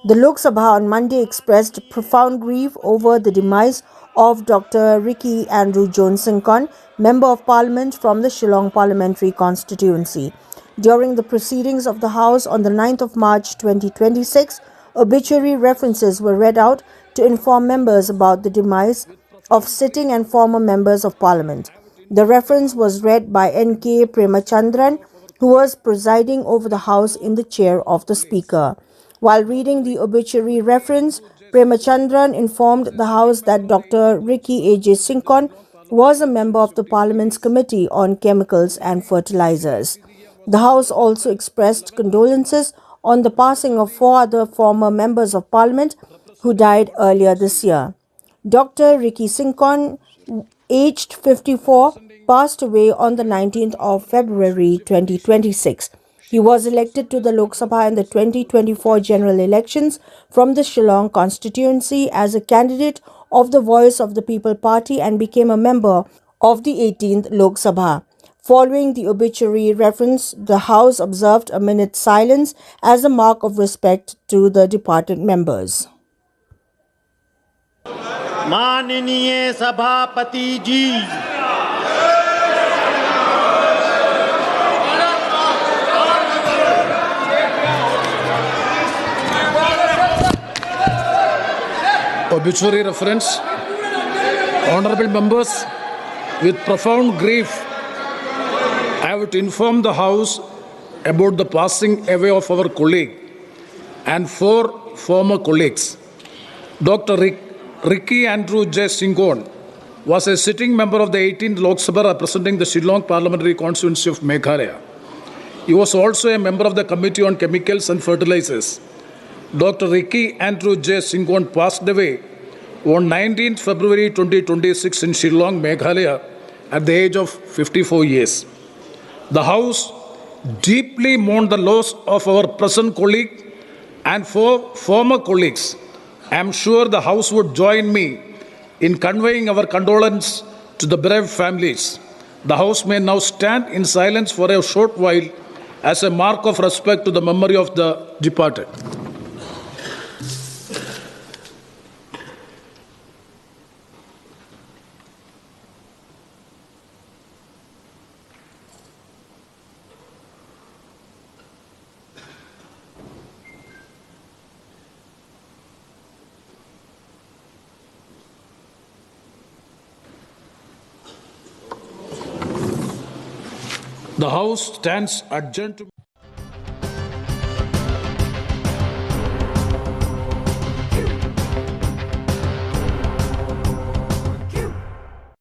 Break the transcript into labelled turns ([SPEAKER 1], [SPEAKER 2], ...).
[SPEAKER 1] The Lok Sabha on Monday expressed profound grief over the demise of Dr. Ricky Andrew Jones Synkon, Member of Parliament from the Shillong Parliamentary Constituency. During the proceedings of the House on the 9th of March 2026, obituary references were read out to inform members about the demise of sitting and former members of Parliament. The reference was read by N.K. Premachandran, who was presiding over the House in the chair of the Speaker. While reading the obituary reference, Premachandran informed the House that Dr. Ricky A.J. Synkon was a member of the Parliament's Committee on Chemicals and Fertilizers. The House also expressed condolences on the passing of 4 other former members of Parliament who died earlier this year. Dr. Ricky Synkon, aged 54, passed away on the 19th of February 2026. He was elected to the Lok Sabha in the 2024 general elections from the Shillong constituency as a candidate of the Voice of the People Party and became a member of the 18th Lok Sabha. Following the obituary reference, the House observed a minute's silence as a mark of respect to the departed members.
[SPEAKER 2] माननीय सभापति जी,
[SPEAKER 3] Obituary reference. Honorable members, with profound grief, I would inform the House about the passing away of our colleague and 4 former colleagues. Dr. Ricky Andrew J. Synkon was a sitting member of the 18th Lok Sabha representing the Shillong Parliamentary Constituency of Meghalaya. He was also a member of the Committee on Chemicals and Fertilizers. Dr. Ricky Andrew J. Synkon passed away on 19th February 2026 in Shillong, Meghalaya at the age of 54 years. The House deeply mourned the loss of our present colleague and 4 former colleagues. I am sure the House would join me in conveying our condolence to the bereaved families. The House may now stand in silence for a short while as a mark of respect to the memory of the departed. The House stands adjourned to